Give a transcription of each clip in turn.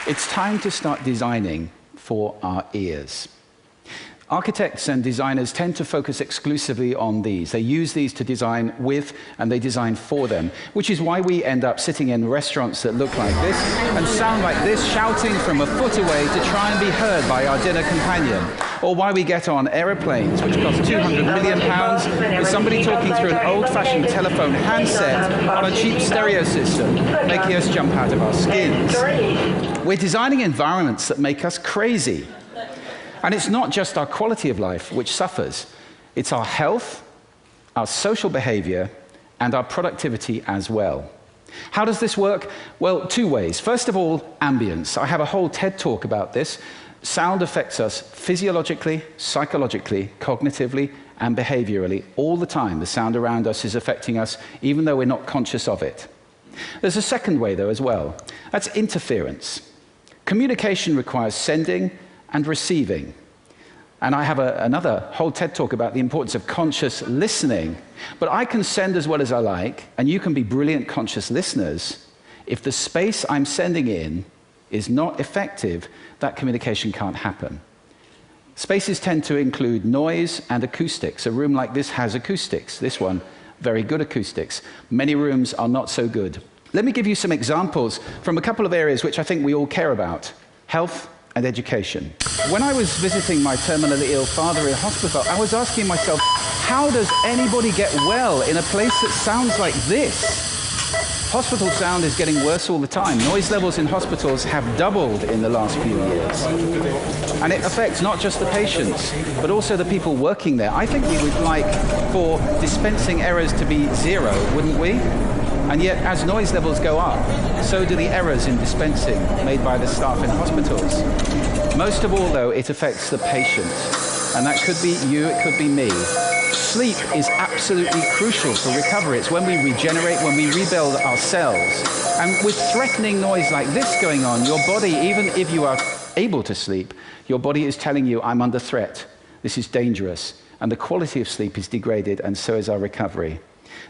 It's time to start designing for our ears. Architects and designers tend to focus exclusively on these. They use these to design with, and they design for them, which is why we end up sitting in restaurants that look like this and sound like this, shouting from a foot away to try and be heard by our dinner companion. Or why we get on aeroplanes, which cost £200 million, with somebody talking through an old-fashioned telephone handset on a cheap stereo system, making us jump out of our skins. We're designing environments that make us crazy. And it's not just our quality of life which suffers. It's our health, our social behavior, and our productivity as well. How does this work? Well, two ways. First of all, ambience. I have a whole TED talk about this. Sound affects us physiologically, psychologically, cognitively, and behaviorally all the time. The sound around us is affecting us, even though we're not conscious of it. There's a second way, though, as well. That's interference. Communication requires sending and receiving. And I have another whole TED talk about the importance of conscious listening. But I can send as well as I like, and you can be brilliant conscious listeners. If the space I'm sending in is not effective, that communication can't happen. Spaces tend to include noise and acoustics. A room like this has acoustics. This one, very good acoustics. Many rooms are not so good. Let me give you some examples from a couple of areas which I think we all care about: health and education. When I was visiting my terminally ill father in hospital, I was asking myself, how does anybody get well in a place that sounds like this? Hospital sound is getting worse all the time. Noise levels in hospitals have doubled in the last few years. And it affects not just the patients, but also the people working there. I think we would like for dispensing errors to be zero, wouldn't we? And yet, as noise levels go up, so do the errors in dispensing made by the staff in hospitals. Most of all, though, it affects the patient. And that could be you, it could be me. Sleep is absolutely crucial for recovery. It's when we regenerate, when we rebuild our cells. And with threatening noise like this going on, your body, even if you are able to sleep, your body is telling you, I'm under threat. This is dangerous. And the quality of sleep is degraded, and so is our recovery.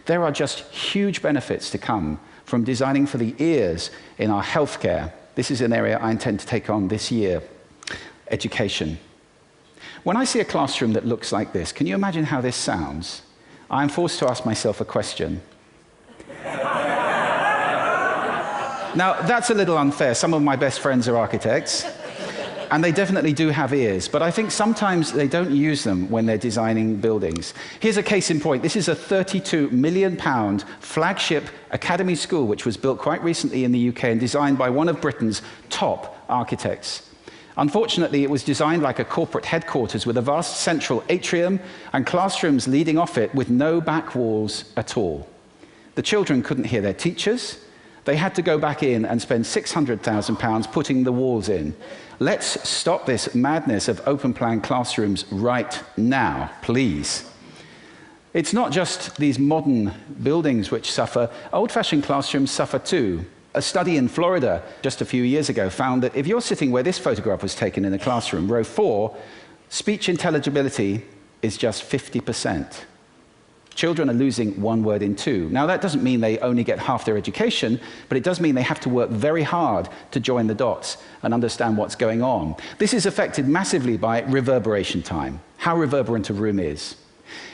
There are just huge benefits to come from designing for the ears in our healthcare. This is an area I intend to take on this year. Education. When I see a classroom that looks like this, can you imagine how this sounds? I'm forced to ask myself a question. Now, that's a little unfair. Some of my best friends are architects, and they definitely do have ears, but I think sometimes they don't use them when they're designing buildings. Here's a case in point. This is a £32 million flagship academy school, which was built quite recently in the UK and designed by one of Britain's top architects. Unfortunately, it was designed like a corporate headquarters with a vast central atrium and classrooms leading off it with no back walls at all. The children couldn't hear their teachers. They had to go back in and spend £600,000 putting the walls in. Let's stop this madness of open-plan classrooms right now, please. It's not just these modern buildings which suffer. Old-fashioned classrooms suffer too. A study in Florida just a few years ago found that if you're sitting where this photograph was taken in a classroom, row 4, speech intelligibility is just 50%. Children are losing one word in 2. Now, that doesn't mean they only get half their education, but it does mean they have to work very hard to join the dots and understand what's going on. This is affected massively by reverberation time, how reverberant a room is.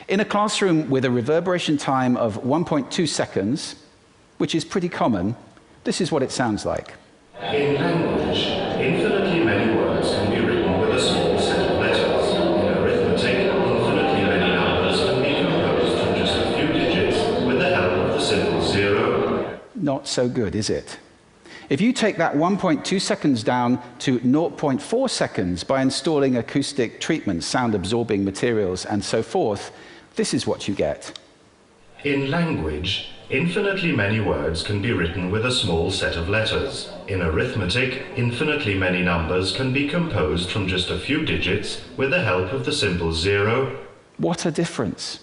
In a classroom with a reverberation time of 1.2 seconds, which is pretty common, this is what it sounds like. In language, infinitely many words can be written with a small set of letters. In arithmetic, infinitely many numbers can be composed from just a few digits with the help of the simple zero. Not so good, is it? If you take that 1.2 seconds down to 0.4 seconds by installing acoustic treatments, sound-absorbing materials, and so forth, this is what you get. In language, infinitely many words can be written with a small set of letters. In arithmetic, infinitely many numbers can be composed from just a few digits with the help of the simple zero. What a difference.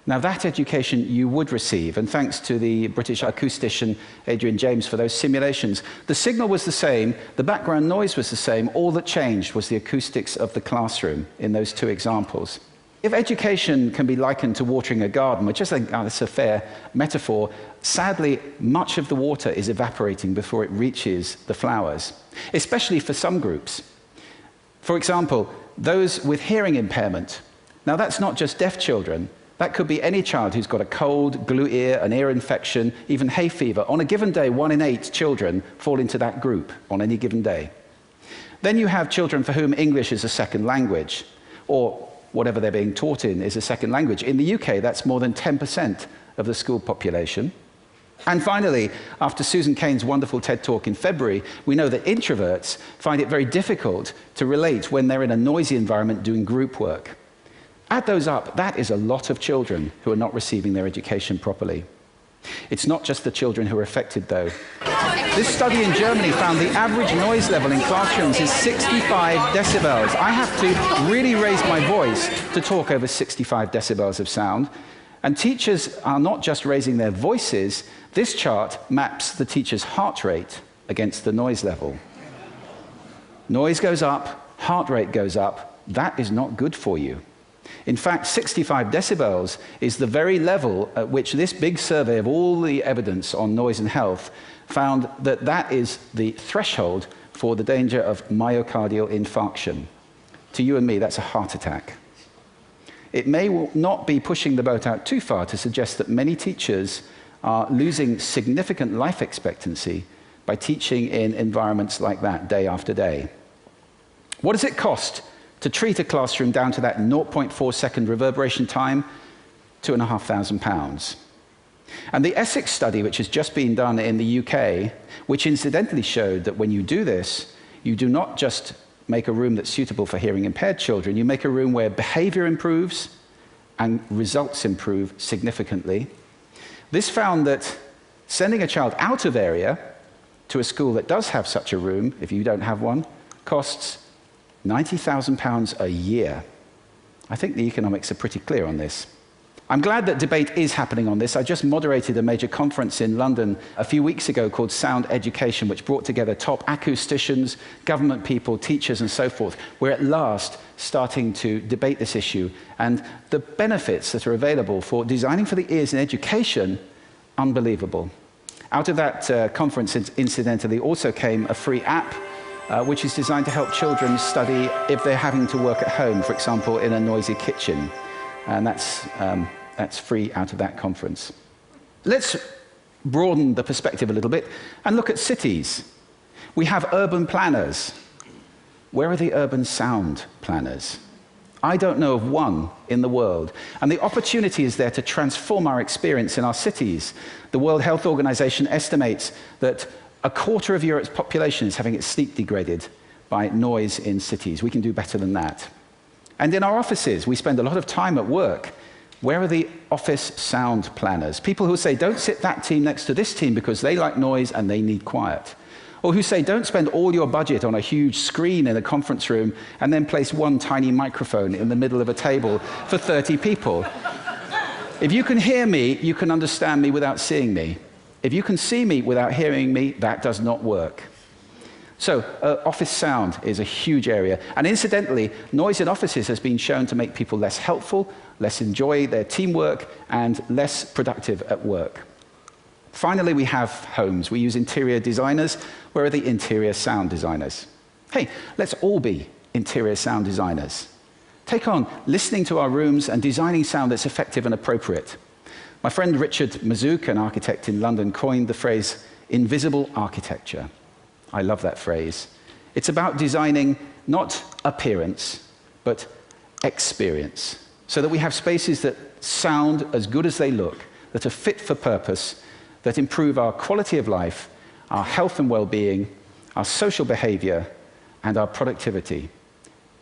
Now, that education you would receive, and thanks to the British acoustician Adrian James for those simulations. The signal was the same, the background noise was the same, all that changed was the acoustics of the classroom in those two examples. If education can be likened to watering a garden, which I think that's a fair metaphor, sadly, much of the water is evaporating before it reaches the flowers, especially for some groups. For example, those with hearing impairment. Now, that's not just deaf children. That could be any child who's got a cold, glue ear, an ear infection, even hay fever. On a given day, 1 in 8 children fall into that group on any given day. Then you have children for whom English is a second language, or whatever they're being taught in is a second language. In the UK, that's more than 10% of the school population. And finally, after Susan Cain's wonderful TED Talk in February, we know that introverts find it very difficult to relate when they're in a noisy environment doing group work. Add those up, that is a lot of children who are not receiving their education properly. It's not just the children who are affected, though. This study in Germany found the average noise level in classrooms is 65 decibels. I have to really raise my voice to talk over 65 decibels of sound. And teachers are not just raising their voices. This chart maps the teacher's heart rate against the noise level. Noise goes up, heart rate goes up. That is not good for you. In fact, 65 decibels is the very level at which this big survey of all the evidence on noise and health found that that is the threshold for the danger of myocardial infarction. To you and me, that's a heart attack. It may not be pushing the boat out too far to suggest that many teachers are losing significant life expectancy by teaching in environments like that day after day. What does it cost to treat a classroom down to that 0.4 second reverberation time? £2,500. And the Essex study, which has just been done in the UK, which incidentally showed that when you do this, you do not just make a room that's suitable for hearing impaired children, you make a room where behavior improves and results improve significantly. This found that sending a child out of area to a school that does have such a room, if you don't have one, costs £90,000 a year. I think the economics are pretty clear on this. I'm glad that debate is happening on this. I just moderated a major conference in London a few weeks ago called Sound Education, which brought together top acousticians, government people, teachers, and so forth. We're at last starting to debate this issue, and the benefits that are available for designing for the ears in education, unbelievable. Out of that conference, incidentally, also came a free app which is designed to help children study if they're having to work at home, for example, in a noisy kitchen. And that's free out of that conference. Let's broaden the perspective a little bit and look at cities. We have urban planners. Where are the urban sound planners? I don't know of one in the world. And the opportunity is there to transform our experience in our cities. The World Health Organization estimates that a quarter of Europe's population is having its sleep degraded by noise in cities. We can do better than that. And in our offices, we spend a lot of time at work. Where are the office sound planners? People who say, don't sit that team next to this team because they like noise and they need quiet. Or who say, don't spend all your budget on a huge screen in a conference room and then place one tiny microphone in the middle of a table for 30 people. If you can hear me, you can understand me without seeing me. If you can see me without hearing me, that does not work. So office sound is a huge area. And incidentally, noise in offices has been shown to make people less helpful, less enjoy their teamwork, and less productive at work. Finally, we have homes. We use interior designers. Where are the interior sound designers? Hey, let's all be interior sound designers. Take on listening to our rooms and designing sound that's effective and appropriate. My friend Richard Mazouk, an architect in London, coined the phrase invisible architecture. I love that phrase. It's about designing not appearance, but experience, so that we have spaces that sound as good as they look, that are fit for purpose, that improve our quality of life, our health and well-being, our social behavior, and our productivity.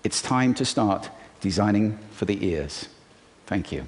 It's time to start designing for the ears. Thank you.